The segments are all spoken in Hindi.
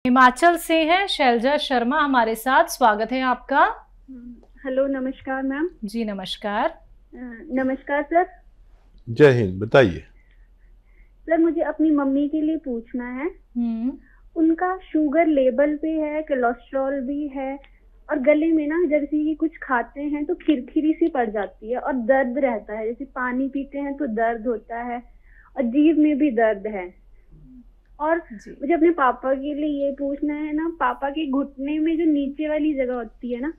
हिमाचल से हैं शैलजा शर्मा हमारे साथ, स्वागत है आपका। हेलो, नमस्कार मैम। जी नमस्कार। नमस्कार सर। जय हिंद, बताइए। सर मुझे अपनी मम्मी के लिए पूछना है। उनका शुगर लेवल पे है, कोलेस्ट्रॉल भी है और गले में ना जैसे कि कुछ खाते हैं तो खिरखिरी सी पड़ जाती है और दर्द रहता है, जैसे पानी पीते हैं तो दर्द होता है और जीभ में भी दर्द है। और मुझे अपने पापा के लिए ये पूछना है ना, पापा के घुटने में जो नीचे वाली जगह होती है ना,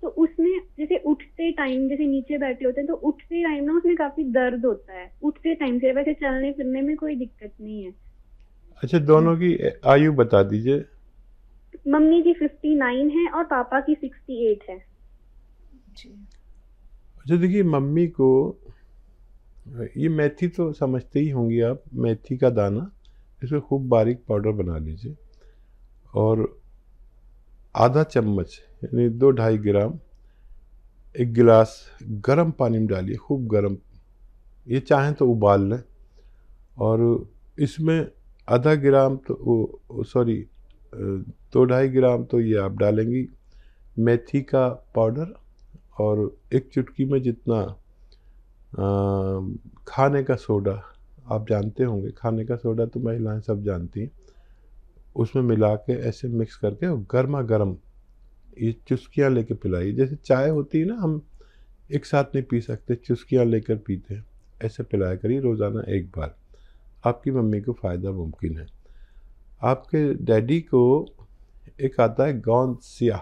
तो उसमें जैसे उठते टाइम, जैसे नीचे बैठे होते हैं तो उठते टाइम ना उसमें काफी दर्द होता है उठते टाइम से, वैसे चलने फिरने में कोई दिक्कत नहीं है। अच्छा, दोनों की आयु बता दीजिए। मम्मी की 59 है और पापा की 68 है। अच्छा देखिए, मम्मी को ये मेथी तो समझते ही होंगी आप, मेथी का दाना, इसको खूब बारीक पाउडर बना लीजिए और आधा चम्मच यानी 2-2.5 ग्राम एक गिलास गर्म पानी में डालिए, खूब गर्म। ये चाहें तो उबाल लें और इसमें आधा ग्राम तो 2-2.5 ग्राम तो ये आप डालेंगी मेथी का पाउडर और एक चुटकी में जितना खाने का सोडा, आप जानते होंगे खाने का सोडा तो महिलाएं सब जानती हैं, उसमें मिला के ऐसे मिक्स करके और गर्मा गर्म ये चुस्कियाँ लेके पिलाइए। जैसे चाय होती है ना, हम एक साथ नहीं पी सकते, चुस्कियाँ लेकर पीते हैं, ऐसे पिलाया करिए रोज़ाना एक बार, आपकी मम्मी को फ़ायदा मुमकिन है। आपके डैडी को एक आता है गोंद स्याह,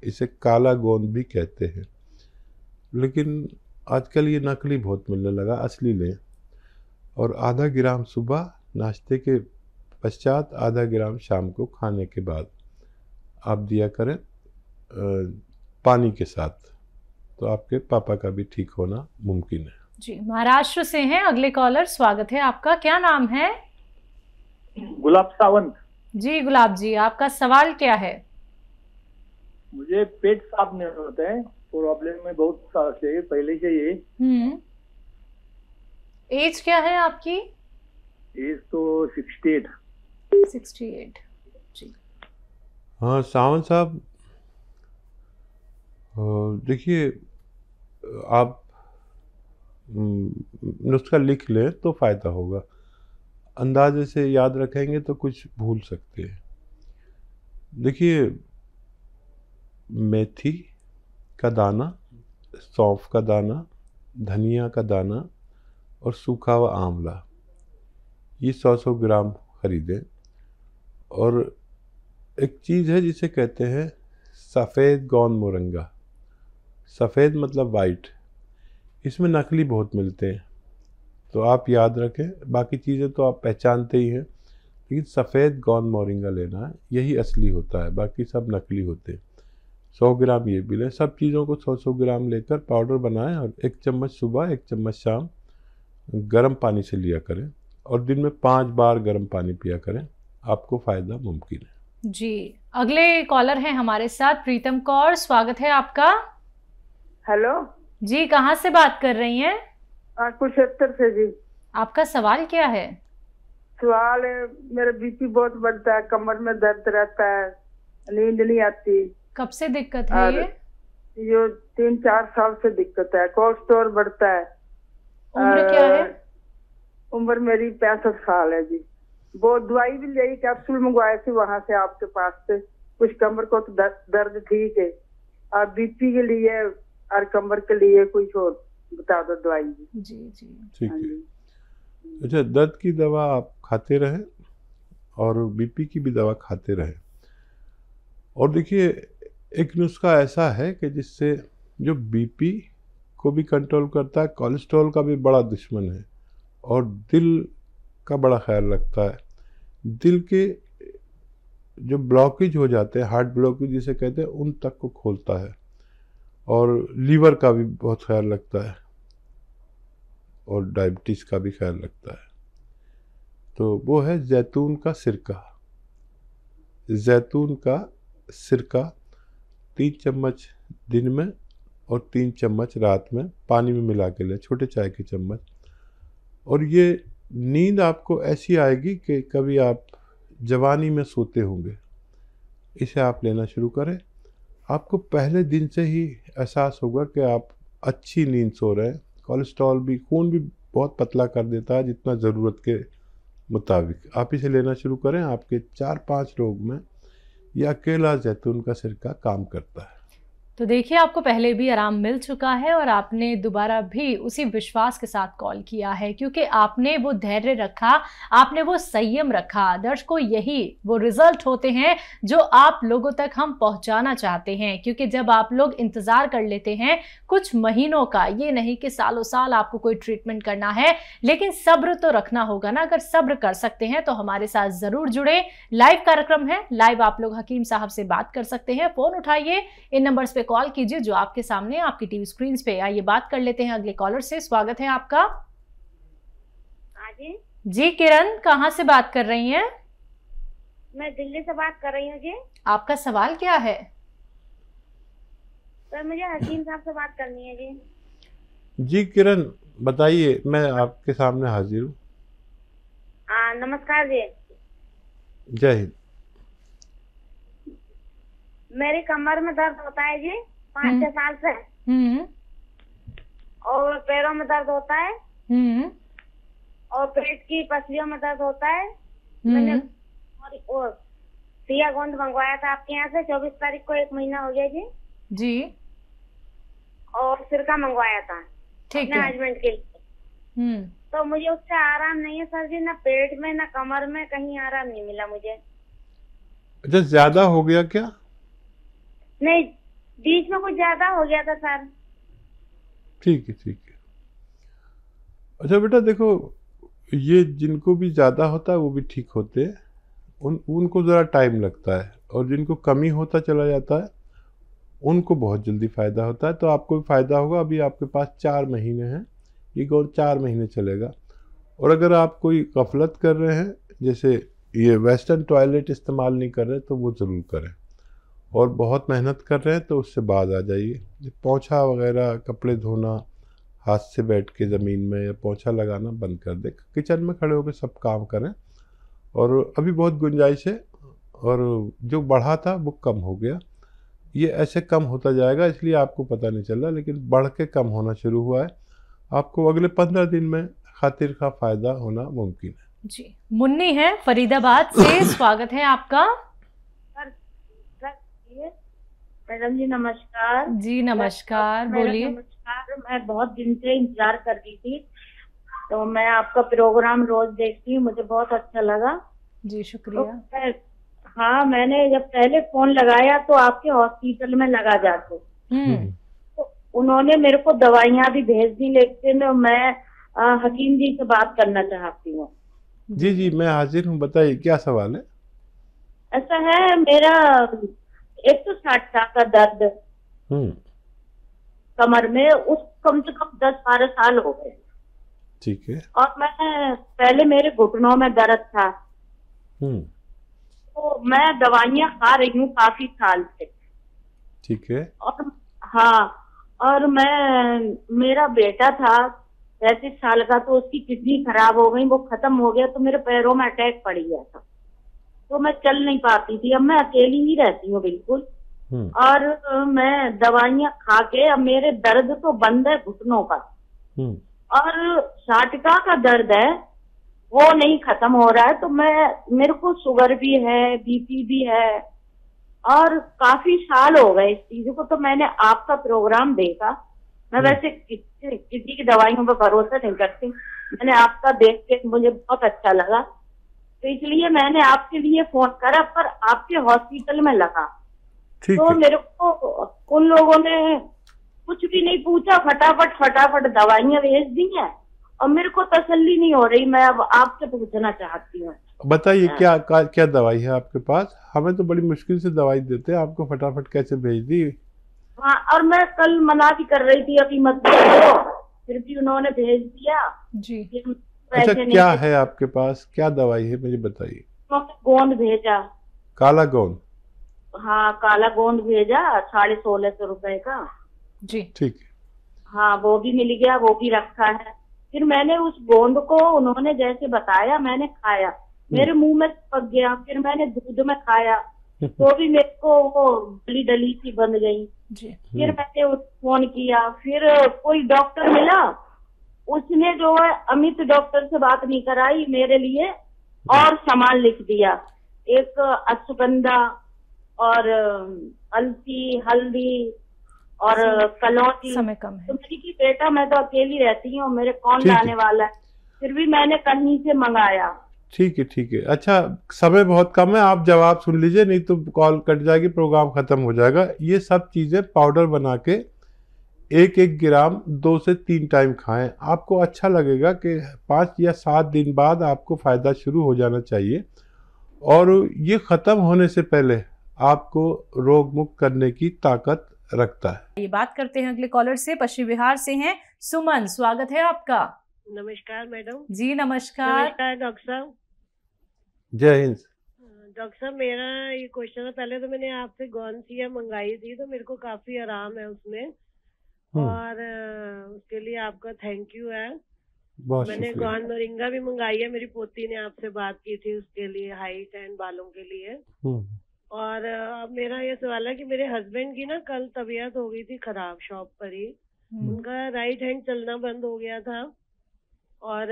इसे काला गोंद भी कहते हैं, लेकिन आजकल ये नकली बहुत मिलने लगा, असली लें। और आधा ग्राम सुबह नाश्ते के पश्चात, आधा ग्राम शाम को खाने के बाद आप दिया करें पानी के साथ, तो आपके पापा का भी ठीक होना मुमकिन है। जी, महाराष्ट्र से हैं अगले कॉलर, स्वागत है आपका। क्या नाम है? गुलाब सावंत। जी गुलाब जी, आपका सवाल क्या है? मुझे पेट साफ नहीं होता है, प्रॉब्लम में बहुत साल से पहले से ये। एज क्या है आपकी? एज तो 68। जी हाँ सावंत साहब, देखिए आप नुस्खा लिख लें तो फ़ायदा होगा, अंदाजे से याद रखेंगे तो कुछ भूल सकते हैं। देखिए, मेथी का दाना, सौंफ का दाना, धनिया का दाना और सूखा हुआ आंवला, ये 100-100 ग्राम खरीदें। और एक चीज़ है जिसे कहते हैं सफ़ेद गोंद मोरंगा, सफ़ेद मतलब वाइट, इसमें नकली बहुत मिलते हैं, तो आप याद रखें, बाकी चीज़ें तो आप पहचानते ही हैं, लेकिन सफ़ेद गोंद मोरिंगा लेना है, यही असली होता है, बाकी सब नकली होते हैं। 100 ग्राम ये भी लें, सब चीज़ों को 100-100 ग्राम लेकर पाउडर बनाएं और 1 चम्मच सुबह 1 चम्मच शाम गर्म पानी से लिया करें और दिन में 5 बार गर्म पानी पिया करें, आपको फ़ायदा मुमकिन है। जी, अगले कॉलर हैं हमारे साथ प्रीतम कौर, स्वागत है आपका। हेलो जी, कहाँ से बात कर रही हैं? कुरुक्षेत्र से जी। आपका सवाल क्या है? सवाल है, मेरा बीपी बहुत बढ़ता है, कमर में दर्द रहता है, नींद नहीं आती। कब से दिक्कत है ये? 3-4 साल से दिक्कत है। कोलेस्ट्रॉल बढ़ता है। उम्र क्या है? उम्र मेरी 65 साल है जी। वो दवाई भी ली, कैप्सूल मंगवाए थे वहां से आपके पास से, कुछ कमर को तो दर्द ठीक है, और बीपी के लिए और कमर के लिए कुछ और बता दो दवाई। जी जी ठीक है। अच्छा, दर्द की दवा आप खाते रहें और बीपी की भी दवा खाते रहें। और देखिए, एक नुस्खा ऐसा है कि जिससे जो बीपी को भी कंट्रोल करता है, कोलेस्ट्रॉल का भी बड़ा दुश्मन है और दिल का बड़ा ख्याल रखता है। दिल के जो ब्लॉकेज हो जाते हैं, हार्ट ब्लॉकेज जिसे कहते हैं, उन तक को खोलता है और लीवर का भी बहुत ख्याल रखता है और डायबिटीज़ का भी ख्याल रखता है। तो वो है जैतून का सिरका। जैतून का सिरका 3 चम्मच दिन में और 3 चम्मच रात में पानी में मिला के लें, छोटे चाय के चम्मच। और ये नींद आपको ऐसी आएगी कि कभी आप जवानी में सोते होंगे, इसे आप लेना शुरू करें। आपको पहले दिन से ही एहसास होगा कि आप अच्छी नींद सो रहे हैं। कोलेस्ट्रॉल भी, खून भी बहुत पतला कर देता है जितना ज़रूरत के मुताबिक। आप इसे लेना शुरू करें। आपके 4-5 रोग में यह अकेला जैतून का सिरका काम करता है। तो देखिए, आपको पहले भी आराम मिल चुका है और आपने दोबारा भी उसी विश्वास के साथ कॉल किया है, क्योंकि आपने वो धैर्य रखा, आपने वो संयम रखा। दर्शकों, यही वो रिजल्ट होते हैं जो आप लोगों तक हम पहुंचाना चाहते हैं। क्योंकि जब आप लोग इंतजार कर लेते हैं कुछ महीनों का, ये नहीं कि सालों साल आपको कोई ट्रीटमेंट करना है, लेकिन सब्र तो रखना होगा ना। अगर सब्र कर सकते हैं तो हमारे साथ जरूर जुड़े। लाइव कार्यक्रम है, लाइव आप लोग हकीम साहब से बात कर सकते हैं। फोन उठाइए, इन नंबर्स पे कॉल कीजिए जो आपके सामने आपकी टीवी स्क्रीन पे। आइए बात कर लेते हैं अगले कॉलर से। स्वागत है आपका। जी किरण, कहाँ से बात कर रही हैं? मैं दिल्ली से बात कर रही हूँ जी। आपका सवाल क्या है? सर, मुझे हकीम साहब से बात करनी है जी। जी किरण, बताइए, मैं आपके सामने हाजिर हूँ। नमस्कार जी। जय हिंद। मेरी कमर में दर्द होता है जी 5-6 साल से। और पैरों में दर्द होता है। और पेट की पसलियों में दर्द होता है। मैंने और सिया गोंद मंगवाया था आपके यहाँ से 24 तारीख को, 1 महीना हो गया जी। जी। और सिरका मंगवाया था ठीक अपने है। हस्बैंड के लिए। तो मुझे उससे आराम नहीं है सर जी, ना पेट में ना कमर में, कहीं आराम नहीं मिला मुझे। अच्छा, ज्यादा हो गया क्या? नहीं, बीच में कुछ ज्यादा हो गया था सर। ठीक है, ठीक है। अच्छा बेटा, देखो, ये जिनको भी ज़्यादा होता है वो भी ठीक होते हैं। उनको ज़रा टाइम लगता है, और जिनको कमी होता चला जाता है उनको बहुत जल्दी फ़ायदा होता है। तो आपको भी फ़ायदा होगा। अभी आपके पास 4 महीने हैं, ये कौन 4 महीने चलेगा। और अगर आप कोई गफलत कर रहे हैं, जैसे ये वेस्टर्न टॉयलेट इस्तेमाल नहीं कर रहे, तो वो ज़रूर करें। और बहुत मेहनत कर रहे हैं तो उससे बाज आ जाइए। पोंछा वगैरह, कपड़े धोना हाथ से बैठ के ज़मीन में, या पोंछा लगाना बंद कर दे। किचन में खड़े होकर सब काम करें। और अभी बहुत गुंजाइश है, और जो बढ़ा था वो कम हो गया। ये ऐसे कम होता जाएगा, इसलिए आपको पता नहीं चल रहा, लेकिन बढ़ के कम होना शुरू हुआ है। आपको अगले 15 दिन में खातिर का फ़ायदा होना मुमकिन है। जी। मुन्नी है फरीदाबाद से, स्वागत है आपका। मैडम जी नमस्कार। जी नमस्कार, बोलिए। नमस्कार। मैं बहुत दिन से इंतजार कर रही थी, तो मैं आपका प्रोग्राम रोज देखती हूँ, मुझे बहुत अच्छा लगा जी, शुक्रिया। तो हाँ, मैंने जब पहले फोन लगाया तो आपके हॉस्पिटल में लगा जाके, तो उन्होंने मेरे को दवाइयाँ भी भेज दी, लेकिन मैं हकीम जी से बात करना चाहती हूँ। जी जी, मैं हाजिर हूँ, बताइए क्या सवाल है। ऐसा है, मेरा 160 का दर्द कमर में, उस कम से कम 10-12 साल हो गए। ठीक है। और मैं पहले मेरे घुटनों में दर्द था, तो मैं दवाइयाँ खा रही हूँ काफी साल से। ठीक है। और हाँ, और मेरा बेटा था 35 साल का, तो उसकी किडनी खराब हो गई, वो खत्म हो गया, तो मेरे पैरों में अटैक पड़ गया था, तो मैं चल नहीं पाती थी। अब मैं अकेली ही रहती हूँ बिल्कुल, और मैं दवाइयाँ खा के, अब मेरे दर्द तो बंद है घुटनों का, और साटिका का दर्द है वो नहीं खत्म हो रहा है। तो मेरे को शुगर भी है, बीपी भी है, और काफी साल हो गए इस चीज को। तो मैंने आपका प्रोग्राम देखा। मैं वैसे किसी की दवाइयों पर भरोसा नहीं करती, मैंने आपका देख के मुझे बहुत अच्छा लगा, तो इसलिए मैंने आपके लिए फोन करा, पर आपके हॉस्पिटल में लगा। तो मेरे को उन लोगों ने कुछ भी नहीं पूछा, फटाफट दवाइयाँ भेज दी हैं, और मेरे को तसल्ली नहीं हो रही। मैं अब आपसे पूछना चाहती हूँ, बताइए क्या दवाई है आपके पास। हमें तो बड़ी मुश्किल से दवाई देते हैं, आपको फटाफट कैसे भेज दी। हाँ, और मैं कल मना भी कर रही थी अभी मत भेजो, फिर भी उन्होंने भेज दिया जी। अच्छा, क्या है आपके पास, क्या दवाई है मुझे बताइए। गोंद भेजा, काला गोंद। हाँ, काला गोंद भेजा 1650 रुपए का जी। ठीक है। हाँ, वो भी मिल गया, वो भी रखा है। फिर मैंने उस गोंद को उन्होंने जैसे बताया मैंने खाया, मेरे मुंह में चिपक गया। फिर मैंने दूध में खाया, तो भी मेरे को वो गली डली सी बन गई जी। फिर मैंने फोन किया, फिर कोई डॉक्टर मिला, उसने जो है अमित डॉक्टर से बात नहीं कराई मेरे लिए और सामान लिख दिया, एक अश्वगंधा और अलसी, हल्दी और कलौंजी। समय कम है तो मेरी की बेटा मैं तो अकेली रहती हूँ, मेरे कौन ठीक है। लाने वाला है, फिर भी मैंने कहीं से मंगाया। ठीक है, ठीक है। अच्छा, समय बहुत कम है, आप जवाब सुन लीजिए, नहीं तो कॉल कट जाएगी, प्रोग्राम खत्म हो जाएगा। ये सब चीज़ें पाउडर बना के 1-1 ग्राम 2 से 3 टाइम खाएं। आपको अच्छा लगेगा कि 5 या 7 दिन बाद आपको फ़ायदा शुरू हो जाना चाहिए, और ये ख़त्म होने से पहले आपको रोग मुक्त करने की ताकत रखता है। ये बात करते हैं अगले कॉलर से, पश्चिम बिहार से हैं सुमन, स्वागत है आपका। नमस्कार मैडम। जी नमस्कार। नमस्कार डॉक्टर साहब। जय हिंद। डॉक्टर साहब, मेरा ये क्वेश्चन है, पहले तो मैंने आपसे गौनसिया मंगाई थी, तो मेरे को काफी आराम है उसमें, और उसके लिए आपका थैंक यू है। मैंने गौन मोरिंगा भी मंगाई है, मेरी पोती ने आपसे बात की थी उसके लिए, हाइट एंड बालों के लिए। और अब मेरा ये सवाल है कि मेरे हस्बैंड की ना कल तबीयत हो गई थी खराब शॉप पर ही, उनका राइट हैंड चलना बंद हो गया था, और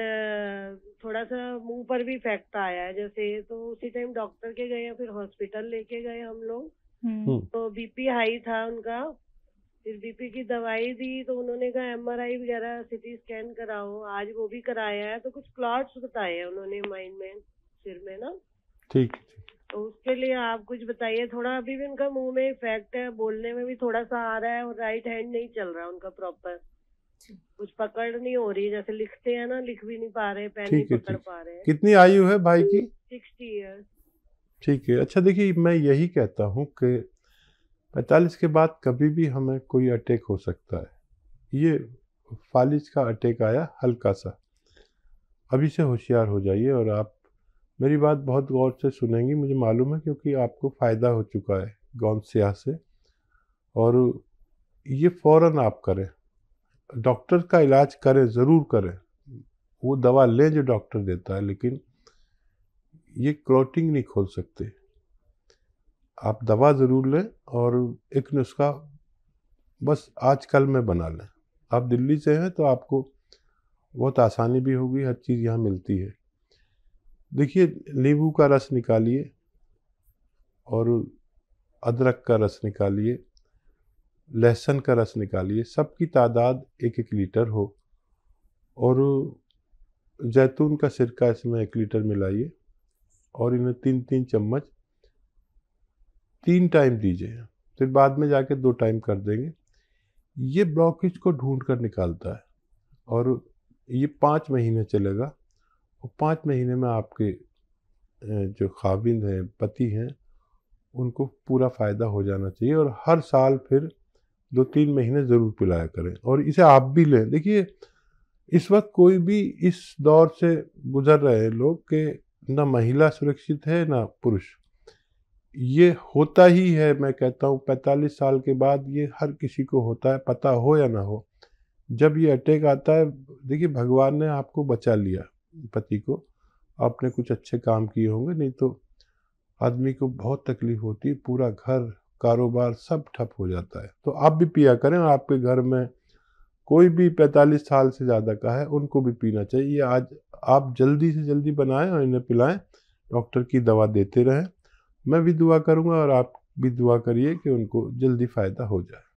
थोड़ा सा मुंह पर भी इफेक्ट आया है जैसे, तो उसी टाइम डॉक्टर के गए, फिर हॉस्पिटल लेके गए हम लोग। तो बीपी हाई था उनका, फिर बीपी की दवाई दी, तो उन्होंने कहा एमआरआई वगैरह सीटी स्कैन कराओ, आज वो भी कराया है, तो कुछ क्लॉट्स बताए हैं उन्होंने माइंड में, सिर में ना। ठीक है, तो उसके लिए आप कुछ बताइए। थोड़ा अभी भी उनका मुंह में इफेक्ट है, बोलने में भी थोड़ा सा आ रहा है, और राइट हैंड नहीं चल रहा उनका प्रॉपर, कुछ पकड़ नहीं हो रही, जैसे लिखते हैं ना, लिख भी नहीं पा रहे, पेन नहीं पकड़ पा रहे। कितनी आयु है भाई की? 60 ईयर्स। ठीक है। अच्छा देखिए, मैं यही कहता हूँ कि 45 के बाद कभी भी हमें कोई अटैक हो सकता है। ये फालिज का अटैक आया हल्का सा, अभी से होशियार हो जाइए, और आप मेरी बात बहुत गौर से सुनेंगी, मुझे मालूम है, क्योंकि आपको फ़ायदा हो चुका है गौनसिया से, और ये फ़ौरन आप करें, डॉक्टर का इलाज करें, ज़रूर करें, वो दवा लें जो डॉक्टर देता है, लेकिन ये क्लॉटिंग नहीं खोल सकते। आप दवा ज़रूर लें, और एक नुस्खा बस आजकल में बना लें। आप दिल्ली से हैं तो आपको बहुत आसानी भी होगी, हर चीज़ यहाँ मिलती है। देखिए, नींबू का रस निकालिए और अदरक का रस निकालिए, लहसुन का रस निकालिए, सबकी तादाद 1-1 लीटर हो, और जैतून का सिरका इसमें 1 लीटर मिलाइए, और इन्हें 3-3 चम्मच 3 टाइम दीजिए, फिर बाद में जाके 2 टाइम कर देंगे। ये ब्लॉकेज को ढूंढ कर निकालता है, और ये 5 महीने चलेगा, और 5 महीने में आपके जो खाविंद हैं, पति हैं, उनको पूरा फ़ायदा हो जाना चाहिए। और हर साल फिर 2-3 महीने ज़रूर पिलाया करें, और इसे आप भी लें। देखिए, इस वक्त कोई भी इस दौर से गुजर रहे हैं लोग कि न महिला सुरक्षित है न पुरुष। ये होता ही है, मैं कहता हूँ 45 साल के बाद ये हर किसी को होता है, पता हो या ना हो। जब ये अटैक आता है, देखिए भगवान ने आपको बचा लिया, पति को, आपने कुछ अच्छे काम किए होंगे, नहीं तो आदमी को बहुत तकलीफ होती है, पूरा घर कारोबार सब ठप हो जाता है। तो आप भी पिया करें, और आपके घर में कोई भी 45 साल से ज़्यादा का है, उनको भी पीना चाहिए। आज आप जल्दी से जल्दी बनाएं और इन्हें पिलाएं, डॉक्टर की दवा देते रहें। मैं भी दुआ करूंगा, और आप भी दुआ करिए कि उनको जल्दी फ़ायदा हो जाए।